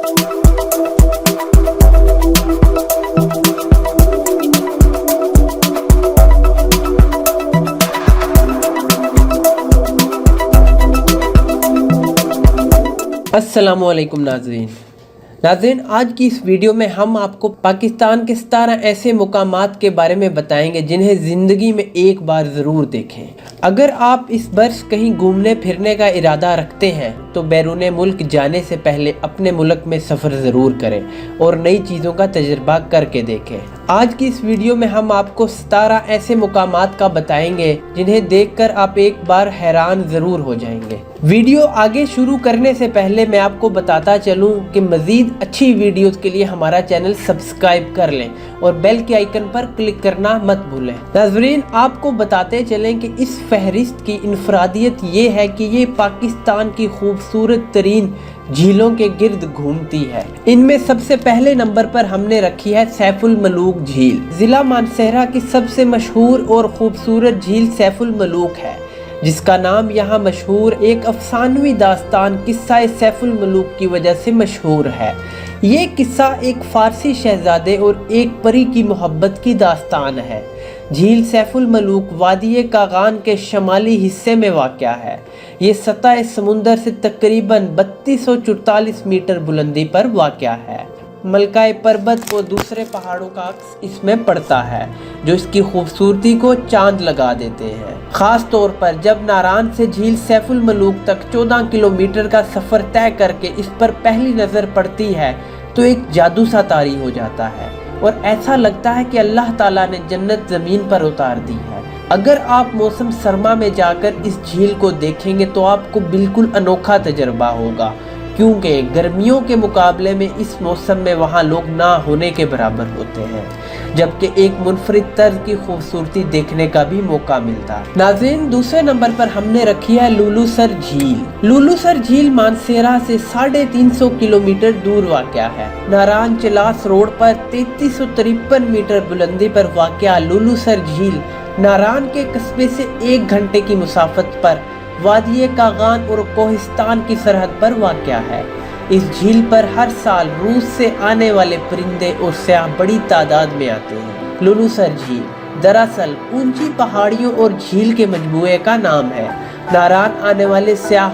अस्सलामुअलैकुम नाज़रीन, आज की इस वीडियो में हम आपको पाकिस्तान के 17 ऐसे मुकामात के बारे में बताएंगे जिन्हें ज़िंदगी में एक बार ज़रूर देखें। अगर आप इस वर्ष कहीं घूमने फिरने का इरादा रखते हैं तो बैरून मुल्क जाने से पहले अपने मुल्क में सफ़र ज़रूर करें और नई चीज़ों का तजर्बा करके देखें। आज की इस वीडियो में हम आपको 17 ऐसे मुकामात का बताएंगे जिन्हें देखकर आप एक बार हैरान ज़रूर हो जाएंगे। वीडियो आगे शुरू करने से पहले मैं आपको बताता चलूं कि मज़ीद अच्छी वीडियोस के लिए हमारा चैनल सब्सक्राइब कर लें और बेल के आइकन पर क्लिक करना मत भूलें। नाज़रीन, आपको बताते चलें कि इस फहरिस्त की इनफरादियत ये है कि ये पाकिस्तान की खूबसूरत तरीन झीलों के गिर्द घूमती है। इनमें सबसे पहले नंबर पर हमने रखी है सैफुल मलूक झील। ज़िला मानसहरा की सबसे मशहूर और खूबसूरत झील सैफुल मलूक है, जिसका नाम यहाँ मशहूर एक अफसानवी दास्तान किस्सा सैफुल मलूक की वजह से मशहूर है। ये किस्सा एक फ़ारसी शहजादे और एक परी की मोहब्बत की दास्तान है। झील सैफुल मलूक वादी कागान के शमाली हिस्से में वाक़या है। ये सतह समुंदर से तकरीबन 3244 मीटर बुलंदी पर वाक़या है। मलकाए पर्वत और दूसरे पहाड़ों का अक्स इसमें पड़ता है जो इसकी खूबसूरती को चांद लगा देते हैं। ख़ास तौर पर जब नारान से झील सैफुल मलूक तक 14 किलोमीटर का सफ़र तय करके इस पर पहली नज़र पड़ती है तो एक जादू सा तारी हो जाता है और ऐसा लगता है कि अल्लाह ताला ने जन्नत ज़मीन पर उतार दी है। अगर आप मौसम सरमा में जाकर इस झील को देखेंगे तो आपको बिल्कुल अनोखा तजर्बा होगा, क्योंकि गर्मियों के मुकाबले में इस मौसम में वहाँ लोग ना होने के बराबर होते हैं, जबकि एक मुनफरिद तर्ज की खूबसूरती देखने का भी मौका मिलता है। नाज़रीन, दूसरे नंबर पर हमने रखी है लुलुसर झील। लुलुसर झील मानसेरा से 350 किलोमीटर दूर वाक़या है। नारान चलास रोड पर 3353 मीटर बुलंदी पर वाक़या लुलुसर झील नारान के कस्बे से 1 घंटे की मुसाफत पर वादी कागान और कोहिस्तान की सरहद पर वाक़या है। इस झील पर हर साल रूस से आने वाले परिंदे और सयाह बड़ी तादाद में आते हैं। लुलुसर झील दरअसल ऊंची पहाड़ियों और झील के मजमूए का नाम है। नारान आने वाले सयाह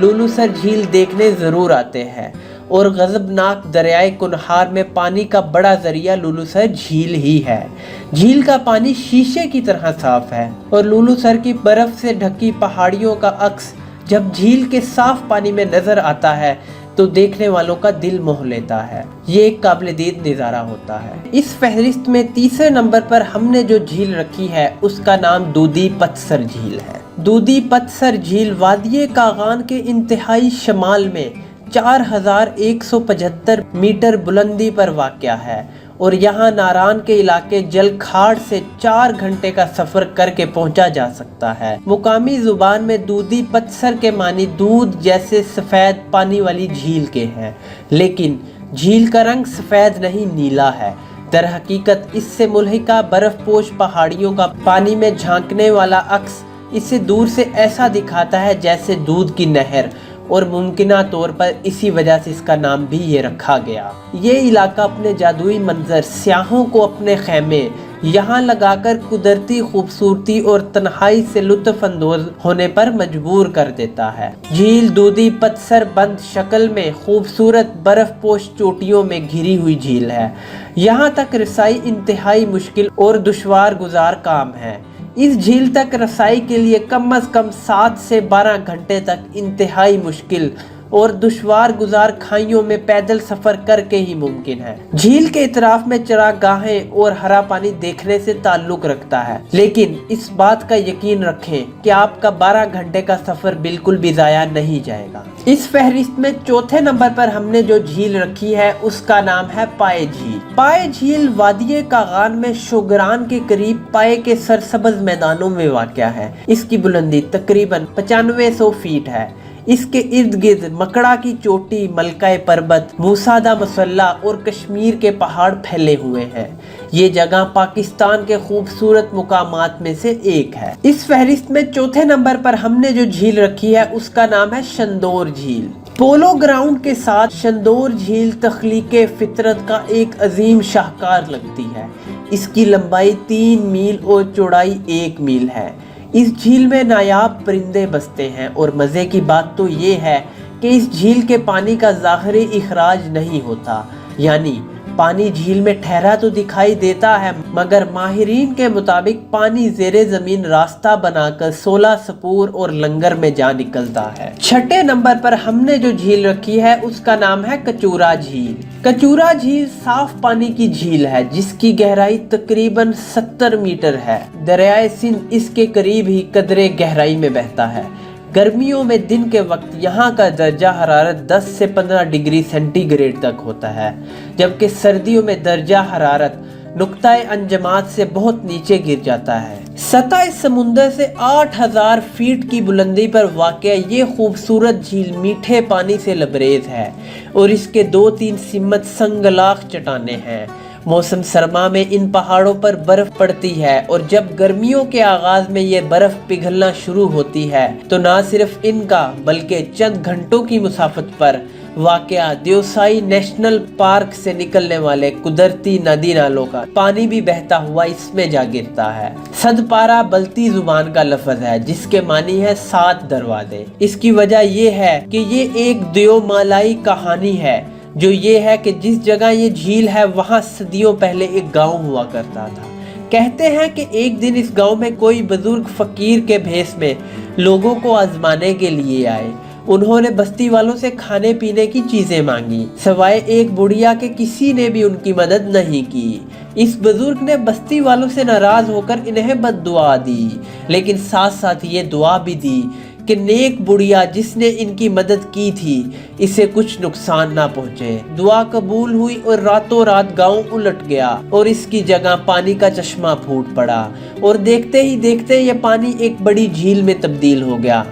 लुलुसर झील देखने ज़रूर आते हैं और गज़बनाक दरियाए कुनहार में पानी का बड़ा ज़रिया लुलुसर झील ही है। झील का पानी शीशे की तरह साफ है और लुलुसर की बर्फ़ से ढकी पहाड़ियों का अक्स जब झील के साफ पानी में नज़र आता है तो देखने वालों का दिल मोह लेता है। ये एक काबिल-ए-दीद नज़ारा होता है। इस फहरिस्त में तीसरे नंबर पर हमने जो झील रखी है उसका नाम दूधी पतसर झील है। दूधी पतसर झील वादी कागान के इंतहाई शमाल में 4175 मीटर बुलंदी पर वाक़या है और यहाँ नारान के इलाके जलखाड़ से 4 घंटे का सफ़र करके पहुँचा जा सकता है। मुकामी ज़ुबान में दूधी पतसर के मानी दूध जैसे सफ़ेद पानी वाली झील के हैं, लेकिन झील का रंग सफ़ेद नहीं नीला है। दर हकीकत इससे मुल्हिका बर्फ़पोश पहाड़ियों का पानी में झांकने वाला अक्स इसे दूर से ऐसा दिखाता है जैसे दूध की नहर, और मुमकिना तौर पर इसी वजह से इसका नाम भी ये रखा गया। ये इलाका अपने जादुई मंजर, स्याहों को अपने खैमे यहाँ लगाकर कुदरती खूबसूरती और तन्हाई से लुत्फ़ अंदोज़ होने पर मजबूर कर देता है। झील दूधी पतसर बंद शक्ल में खूबसूरत बर्फ़पोश चोटियों में घिरी हुई झील है। यहाँ तक रसाई इंतहाई मुश्किल और दुश्वार गुजार काम है। इस झील तक रसाई के लिए कम से कम 7 से 12 घंटे तक इंतहाई मुश्किल और दुश्वार गुजार खाइयों में पैदल सफ़र करके ही मुमकिन है। झील के इतराफ में चरागाहें और हरा पानी देखने से ताल्लुक़ रखता है, लेकिन इस बात का यकीन रखें कि आपका 12 घंटे का सफ़र बिल्कुल भी ज़ाया नहीं जाएगा। इस फहरिस्त में चौथे नंबर पर हमने जो झील रखी है उसका नाम है पाए झील। पाए झील वादी कागान में शोगरान के करीब पाए के सरसब्ज़ मैदानों में वाक़या है। इसकी बुलंदी तकरीबन 9500 फीट है। इसके इर्द गिर्द मकड़ा की चोटी, मलकाए पर्वत, मूसादा मसल्ला और कश्मीर के पहाड़ फैले हुए हैं। ये जगह पाकिस्तान के खूबसूरत मुकामात में से एक है। इस फहरिस्त में चौथे नंबर पर हमने जो झील रखी है उसका नाम है शंदोर झील। पोलो ग्राउंड के साथ शंदोर झील तख्लीक फितरत का एक अजीम शाहकार लगती है। इसकी लंबाई 3 मील और चौड़ाई 1 मील है। इस झील में नायाब परिंदे बसते हैं और मज़े की बात तो ये है कि इस झील के पानी का ज़ाहिरी इखराज नहीं होता, यानी पानी झील में ठहरा तो दिखाई देता है, मगर माहिरीन के मुताबिक पानी ज़ेरे ज़मीन रास्ता बनाकर 16 सपूर और लंगर में जा निकलता है। छठे नंबर पर हमने जो झील रखी है उसका नाम है कचूरा झील। कचूरा झील साफ पानी की झील है जिसकी गहराई तकरीबन 70 मीटर है। दरियाए सिंध इसके करीब ही कदरे गहराई में बहता है। गर्मियों में दिन के वक्त यहाँ का दर्जा हरारत 10 से 15 डिग्री सेंटीग्रेड तक होता है, जबकि सर्दियों में दर्जा हरारत नुक्ताए अंजमात से बहुत नीचे गिर जाता है। सतह समुंदर से 8000 फीट की बुलंदी पर वाक़या ये खूबसूरत झील मीठे पानी से लबरेज है और इसके 2-3 सिमत संगलाख चट्टानें हैं। मौसम सरमा में इन पहाड़ों पर बर्फ पड़ती है और जब गर्मियों के आगाज में ये बर्फ पिघलना शुरू होती है तो ना सिर्फ इनका बल्कि चंद घंटों की मुसाफत पर वाक़या देवसाई नेशनल पार्क से निकलने वाले कुदरती नदी नालों का पानी भी बहता हुआ इसमें जा गिरता है। सदपारा बल्ती जुबान का लफ्ज है जिसके मानी है 7 दरवाजे। इसकी वजह यह है कि ये एक देवमालाई कहानी है, जो ये है कि जिस जगह ये झील है वहाँ सदियों पहले एक गांव हुआ करता था। कहते हैं कि एक दिन इस गांव में कोई बुजुर्ग फकीर के भेष में लोगों को आजमाने के लिए आए। उन्होंने बस्ती वालों से खाने पीने की चीजें मांगी, सवाए एक बुढ़िया के किसी ने भी उनकी मदद नहीं की। इस बुजुर्ग ने बस्ती वालों से नाराज होकर इन्हें बद्दुआ दी, लेकिन साथ साथ ये दुआ भी दी कि नेक बुढ़िया जिसने इनकी मदद की थी इसे कुछ नुकसान ना पहुंचे। दुआ कबूल हुई और रातों रात गांव उलट गया और इसकी जगह पानी का चश्मा फूट पड़ा और देखते ही देखते यह पानी एक बड़ी झील में तब्दील हो गया।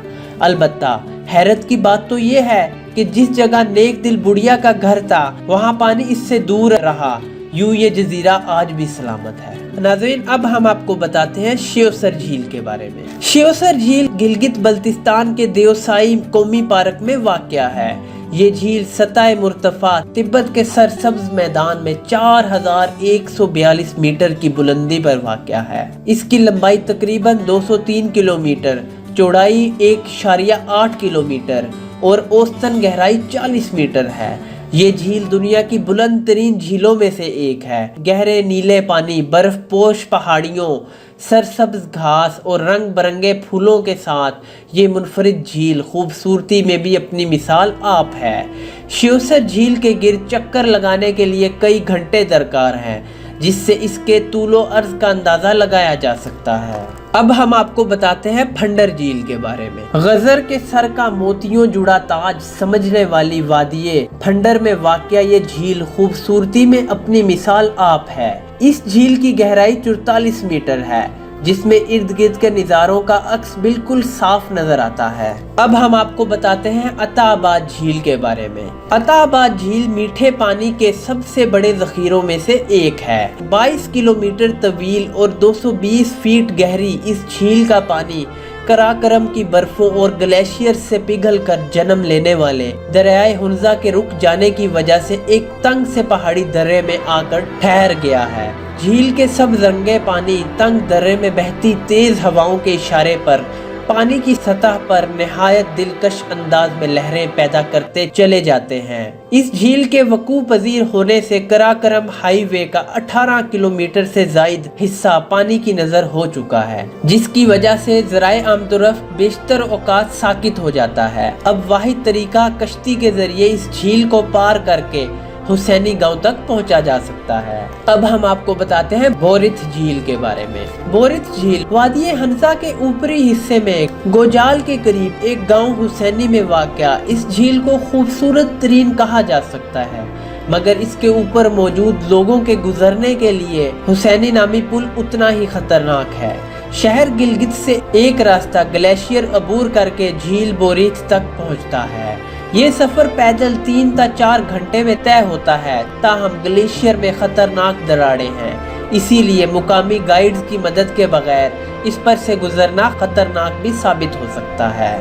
अलबत्ता हैरत की बात तो ये है कि जिस जगह नेक दिल बुढ़िया का घर था वहाँ पानी इससे दूर रहा, यूं ये जजीरा आज भी सलामत है। नाज़रीन, अब हम आपको बताते हैं शिवसर झील के बारे में। शिवसर झील गिलगित बल्तिस्तान के देवसाई कौमी पार्क में वाक़या है। ये झील सतह मुर्तफा तिब्बत के सरसब्ज मैदान में 4142 मीटर की बुलंदी पर वाक़या है। इसकी लंबाई तकरीबन 203 किलोमीटर, चौड़ाई 1.8 किलोमीटर और औसतन गहराई 40 मीटर है। ये झील दुनिया की बुलंद तरीन झीलों में से एक है। गहरे नीले पानी, बर्फ पोश पहाड़ियों, सरसब्ज घास और रंग बिरंगे फूलों के साथ ये मुनफरिद झील खूबसूरती में भी अपनी मिसाल आप है। शिवसर झील के गिर चक्कर लगाने के लिए कई घंटे दरकार हैं, जिससे इसके तूलो अर्ज का अंदाजा लगाया जा सकता है। अब हम आपको बताते हैं फंडर झील के बारे में। गजर के सर का मोतियों जुड़ा ताज समझने वाली वादिये फंडर में वाक़या ये झील खूबसूरती में अपनी मिसाल आप है। इस झील की गहराई 44 मीटर है, जिसमें इर्द गिर्द के नज़ारों का अक्स बिल्कुल साफ नजर आता है। अब हम आपको बताते हैं अताबाद झील के बारे में। अताबाद झील मीठे पानी के सबसे बड़े जखीरों में से एक है। 22 किलोमीटर तवील और 220 फीट गहरी इस झील का पानी कराकरम की बर्फों और ग्लेशियर से पिघल कर जन्म लेने वाले दरियाए हुंजा के रुक जाने की वजह से एक तंग से पहाड़ी दर्रे में आकर ठहर गया है। झील के सब रंगे पानी तंग दर्रे में बहती तेज हवाओं के इशारे पर पानी की सतह पर निहायत दिलकश अंदाज में लहरें पैदा करते चले जाते हैं। इस झील के वकूफ पजीर होने से कराकरम हाईवे का 18 किलोमीटर से जायद हिस्सा पानी की नजर हो चुका है, जिसकी वजह से ज़राए आमतुरफ बेशतर औकात साकित हो जाता है। अब वाहिद तरीका कश्ती के जरिए इस झील को पार करके हुसैनी गांव तक पहुंचा जा सकता है। अब हम आपको बताते हैं बोरिथ झील के बारे में। बोरिथ झील वादी हंसा के ऊपरी हिस्से में गोजाल के करीब एक गांव हुसैनी में वाक़या इस झील को खूबसूरत तरीन कहा जा सकता है, मगर इसके ऊपर मौजूद लोगों के गुजरने के लिए हुसैनी नामी पुल उतना ही खतरनाक है। शहर गिलगित से एक रास्ता ग्लेशियर अबूर करके झील बोरिथ तक पहुंचता है। ये सफर पैदल 3 से 4 घंटे में तय होता है, ताहम ग्लेशियर में खतरनाक दरारें हैं। इसीलिए मुकामी गाइड्स की मदद के बगैर इस पर से गुजरना खतरनाक भी साबित हो सकता है।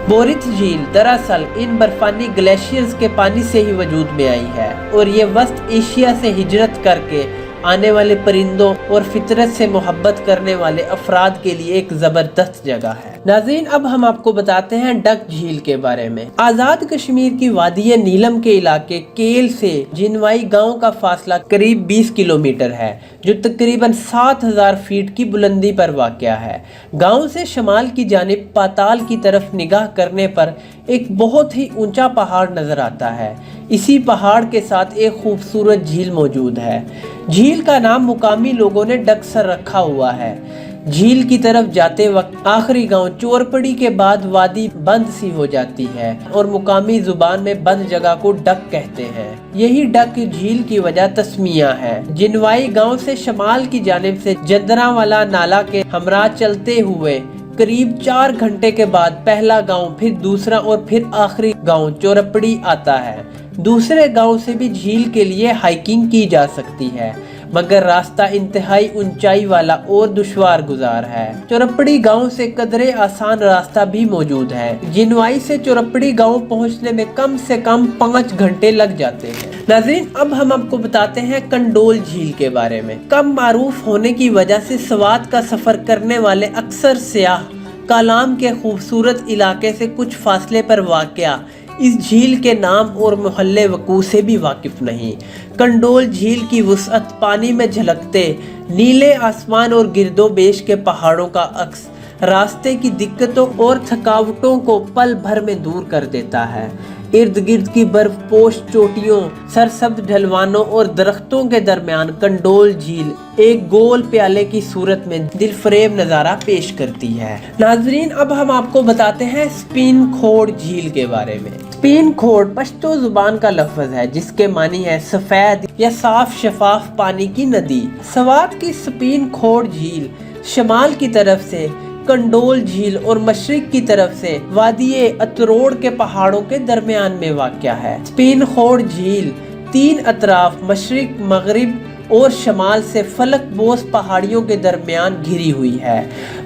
बोरिथ झील दरअसल इन बर्फानी ग्लेशियर्स के पानी से ही वजूद में आई है और ये वस्त एशिया से हिजरत करके आने वाले परिंदों और फितरत से मोहब्बत करने वाले अफराद के लिए एक जबरदस्त जगह है। नाज़रीन, अब हम आपको बताते हैं डक झील के बारे में। आज़ाद कश्मीर की वादी नीलम के इलाके केल से जिनवाई गांव का फासला करीब 20 किलोमीटर है, जो तकरीबन 7000 फीट की बुलंदी पर वाक़या है। गांव से शमाल की जानिब पाताल की तरफ निगाह करने पर एक बहुत ही ऊंचा पहाड़ नजर आता है। इसी पहाड़ के साथ एक खूबसूरत झील मौजूद है। झील का नाम मुकामी लोगों ने डकसर रखा हुआ है। झील की तरफ जाते वक्त आखिरी गांव चोरपड़ी के बाद वादी बंद सी हो जाती है और मुकामी जुबान में बंद जगह को डक कहते हैं। यही डक झील की वजह तस्मिया है। जिनवाई गांव से शमाल की जानिब से जंदरावाला नाला के हमरा चलते हुए करीब 4 घंटे के बाद पहला गांव, फिर दूसरा और फिर आखिरी गांव चोरपड़ी आता है। दूसरे गांव से भी झील के लिए हाइकिंग की जा सकती है, मगर रास्ता इंतहाई ऊंचाई वाला और दुश्वार गुजार है। चोरपड़ी गांव से कदरे आसान रास्ता भी मौजूद है। जिनवाई से चोरपड़ी गांव पहुंचने में कम से कम 5 घंटे लग जाते हैं। नाज़रीन, अब हम आपको बताते हैं कंडोल झील के बारे में। कम मारूफ होने की वजह से स्वात का सफर करने वाले अक्सर सियाह कालाम के खूबसूरत इलाके से कुछ फासले पर वाक़या इस झील के नाम और मोहल्ले वकू से भी वाकिफ नहीं। कंडोल झील की वुसअत पानी में झलकते नीले आसमान और गिरदोबेश के पहाड़ों का अक्स रास्ते की दिक्कतों और थकावटों को पल भर में दूर कर देता है। इर्द गिर्द की बर्फपोश चोटियों, सरसब्ज ढलवानों और दरख्तों के दरमियान कंडोल झील एक गोल प्याले की सूरत में दिलफरेब नज़ारा पेश करती है। नाजरीन, अब हम आपको बताते हैं स्पिन खोड़ झील के बारे में। स्पिन खोड़ पश्तो जुबान का लफ्ज है जिसके मानी है सफेद या साफ शफाफ पानी की नदी। स्वात की स्पिन खोड़ झील शमाल की तरफ से कंडोल झील और मशरिक की तरफ से वादी अतरोड़ के पहाड़ों के दरमियान में वाक़या है। स्पिन खोड़ झील 3 अतराफ मशरिक, मगरिब और शमाल से फलक बोस पहाड़ियों के दरमियान घिरी हुई है।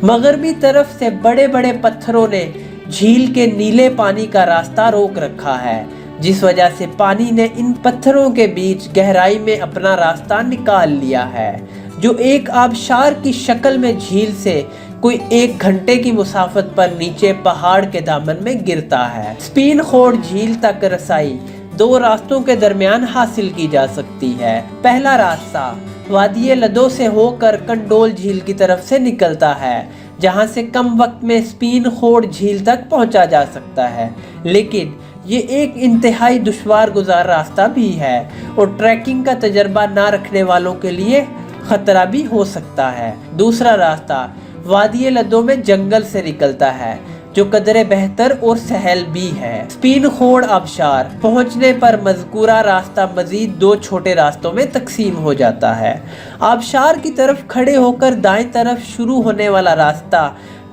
मगरबी तरफ से बड़े बड़े पत्थरों ने झील के नीले पानी का रास्ता रोक रखा है, जिस वजह से पानी ने इन पत्थरों के बीच गहराई में अपना रास्ता निकाल लिया है, जो एक आबशार की शक्ल में झील से कोई 1 घंटे की मुसाफत पर नीचे पहाड़ के दामन में गिरता है। स्पिन खोड़ झील तक रसाई 2 रास्तों के दरमियान हासिल की जा सकती है। पहला रास्ता वादी लदो से होकर कंडोल झील की तरफ से निकलता है, जहां से कम वक्त में स्पिन खोड़ झील तक पहुंचा जा सकता है, लेकिन ये एक इंतहाई दुश्वार गुजार रास्ता भी है और ट्रैकिंग का तजर्बा ना रखने वालों के लिए खतरा भी हो सकता है। दूसरा रास्ता वादी लदो में जंगल से निकलता है, जो कदरे बेहतर और सहल भी है। स्पिन खोड़ आबशार पहुंचने पर मज़कूरा रास्ता मजीद 2 छोटे रास्तों में तकसीम हो जाता है। आबशार की तरफ खड़े होकर दाएं तरफ शुरू होने वाला रास्ता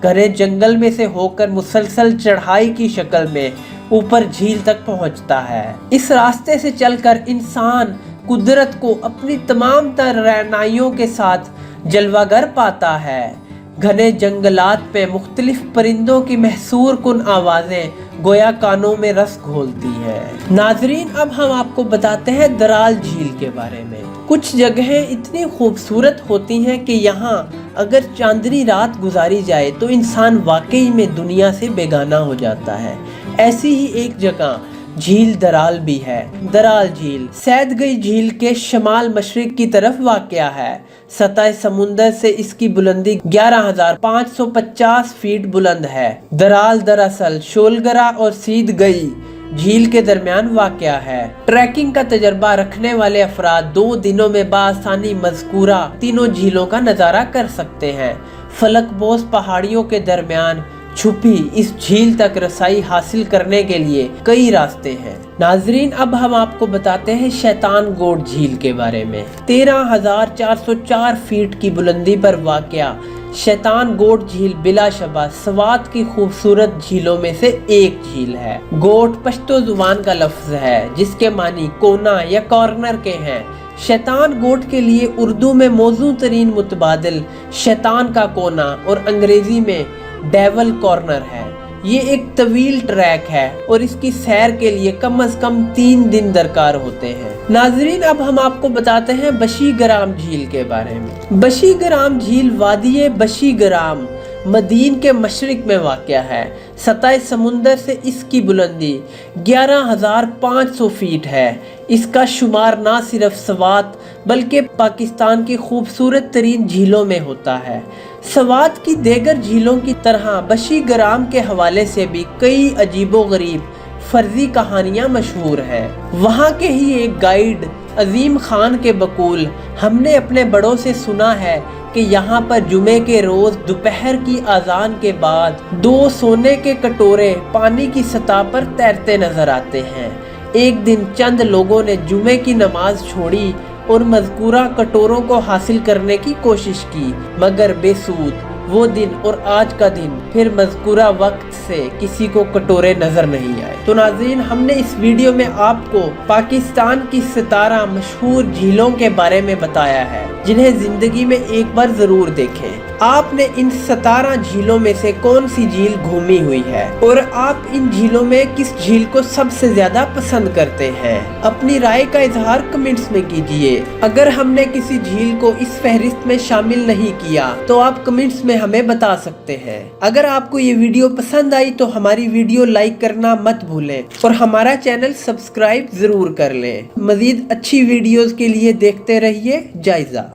घने जंगल में से होकर मुसलसल चढ़ाई की शक्ल में ऊपर झील तक पहुंचता है। इस रास्ते से चलकर इंसान कुदरत को अपनी तमाम तर रैनाइयों के साथ जलवागर पाता है। घने जंगलात पे मुख्तलिफ परिंदों की महसूर कुन आवाज़ें गोया कानों में रस घोलती हैं। नाजरीन, अब हम आपको बताते हैं दराल झील के बारे में। कुछ जगहें इतनी खूबसूरत होती हैं कि यहाँ अगर चांदनी रात गुजारी जाए तो इंसान वाकई में दुनिया से बेगाना हो जाता है। ऐसी ही एक जगह झील दराल भी है। दराल झील सैदगई झील के शमाल मशरिक की तरफ वाक़या है। सतह समुंदर से इसकी बुलंदी 11,550 फीट बुलंद है। दराल दरअसल शोलगरा और सीदगई झील के दरमियान वाक़या है। ट्रैकिंग का तजर्बा रखने वाले अफराद 2 दिनों में बासानी मज़कूरा तीनों झीलों का नज़ारा कर सकते हैं। फलकबोस पहाड़ियों के दरमियान छुपी इस झील तक रसाई हासिल करने के लिए कई रास्ते हैं। नाजरीन, अब हम आपको बताते हैं शैतान गोट झील के बारे में। 13,404 फीट की बुलंदी पर वाक़या शैतान गोट झील बिलाशबा सवात की खूबसूरत झीलों में से एक झील है। गोट पश्तो जुबान का लफ्ज है जिसके मानी कोना या कॉर्नर के हैं। शैतान गोट के लिए उर्दू में मौजू तरीन मुतबादिल शैतान का कोना और अंग्रेजी में डेवल कॉर्नर है। ये एक तवील ट्रैक है और इसकी सैर के लिए कम से कम 3 दिन दरकार होते हैं। नाजरीन, अब हम आपको बताते हैं बशी ग्राम झील के बारे में। बशी ग्राम झील वादिये बशी ग्राम मदीन के मशरिक में वाक़या है। सतह समुंदर से इसकी बुलंदी 11,500 फीट है। इसका शुमार ना सिर्फ सवात बल्कि पाकिस्तान की खूबसूरत तरीन झीलों में होता है। सवात की देगर झीलों की तरह बशी ग्राम के हवाले से भी कई अजीबो गरीब फर्जी कहानियाँ मशहूर हैं। वहाँ के ही एक गाइड अजीम खान के बकूल हमने अपने बड़ों से सुना है कि यहाँ पर जुमे के रोज दोपहर की अजान के बाद 2 सोने के कटोरे पानी की सतह पर तैरते नजर आते हैं। एक दिन चंद लोगों ने जुमे की नमाज छोड़ी और मज़कूरा कटोरों को हासिल करने की कोशिश की, मगर बेसूद। वो दिन और आज का दिन फिर मज़कूरा वक्त से किसी को कटोरे नजर नहीं आए। तो नाज़रीन, हमने इस वीडियो में आपको पाकिस्तान की 17 मशहूर झीलों के बारे में बताया है जिन्हें जिंदगी में एक बार जरूर देखें। आपने इन 17 झीलों में से कौन सी झील घूमी हुई है और आप इन झीलों में किस झील को सबसे ज्यादा पसंद करते हैं? अपनी राय का इजहार कमेंट्स में कीजिए। अगर हमने किसी झील को इस फहरिस्त में शामिल नहीं किया तो आप कमेंट्स में हमें बता सकते हैं। अगर आपको ये वीडियो पसंद आई तो हमारी वीडियो लाइक करना मत भूलें और हमारा चैनल सब्सक्राइब जरूर कर लें। मजीद अच्छी वीडियोस के लिए देखते रहिए जायजा।